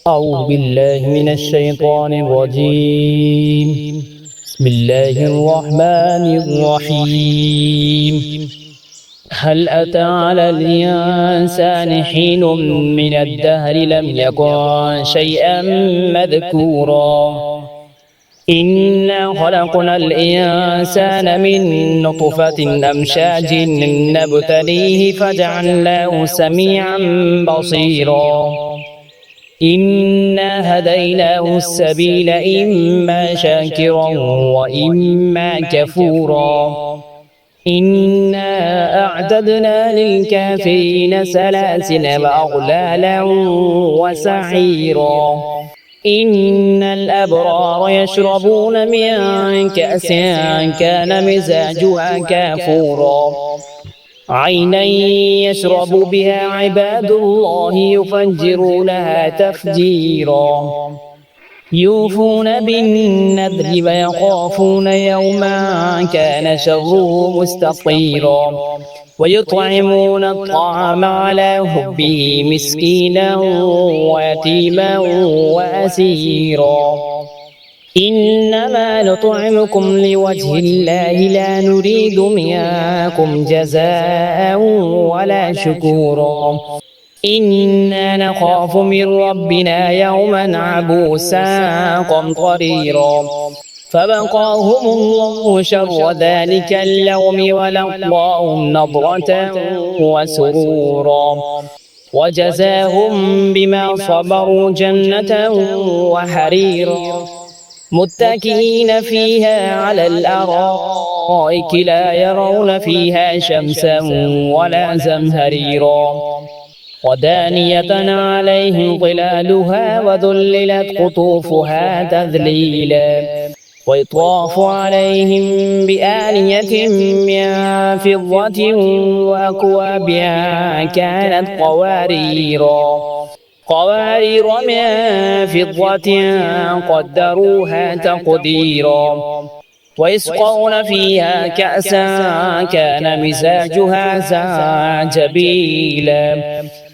أعوذ بالله من الشيطان الرجيم. بسم الله الرحمن الرحيم. هل أتى على الإنسان حين من الدهر لم يكن شيئا مذكورا إنا خلقنا الإنسان من نطفة أمشاج نبتليه فجعلناه سميعا بصيرا إنا هديناه السبيل إما شاكرا وإما كفورا إنا أعتدنا للكافرين سلاسل وأغلالا وسعيرا إن الأبرار يشربون من كأس كان مزاجها كافورا عينا يشرب بها عباد الله يفجرونها تفجيرا يوفون بالنذر ويخافون يوما كان شره مستطيرا ويطعمون الطعام على حبه مسكينا ويتيما وأسيرا إنما نطعمكم لوجه الله لا نريد منكم جزاء ولا شكورا إنا نخاف من ربنا يوما عبوسا قمطريرا فوقاهم الله شر ذلك اليوم ولقاهم نضرة وسرورا وجزاهم بما صبروا جنة وحريرا متكئين فيها على الأرائك لا يرون فيها شمسا ولا زمهريرا ودانية عليهم ظلالها وذللت قطوفها تذليلا ويطاف عليهم بآنية من فضة وأكواب كانت قوارير من فضة قدروها تقديرا ويسقون فيها كأسا كان مزاجها زنجبيلا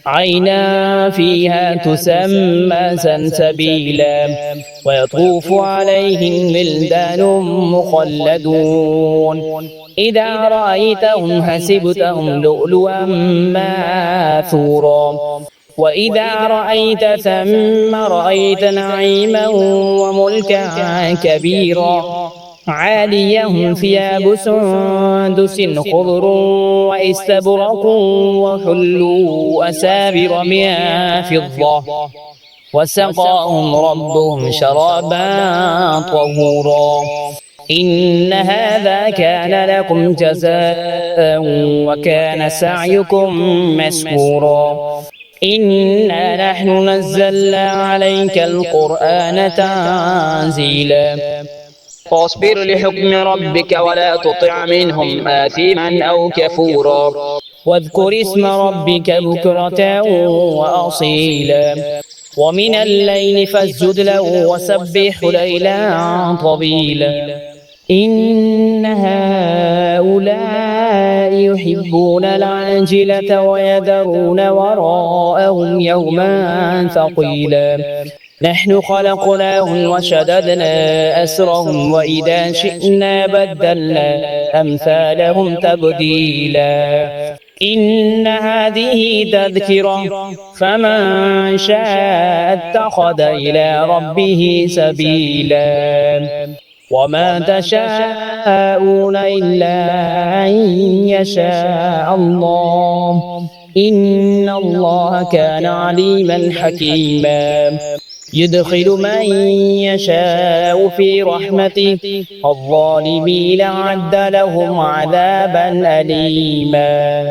عينا فيها تسمى سلسبيلا ويطوف عليهم ولدان مخلدون إذا رأيتهم حسبتهم لؤلؤا منثورا وإذا رأيت ثم رأيت نعيما وملكا كبيرا عاليهم ثياب سندس خضر واستبرق وحلوا أسابر من فضة وسقاهم ربهم شرابا طهورا إن هذا كان لكم جزاء وكان سعيكم مشكورا إنا نحن نزلنا عليك القرآن تنزيلا فاصبر لحكم ربك ولا تطع منهم آثما أو كفورا واذكر اسم ربك بكرة وأصيلا ومن الليل فاسجد له وسبح ليلا طويلا إن هؤلاء يحبون العاجلة ويذرون وراءهم يوما ثقيلا نحن خلقناهم وشددنا أسرهم وإذا شئنا بدلنا أمثالهم تبديلا إن هذه تذكرة فمن شاء اتخذ إلى ربه سبيلا وما تشاءون إلا أن يشاء الله إن الله كان عليما حكيما يدخل من يشاء في رحمته الظالمين أعد لهم عذابا أليما.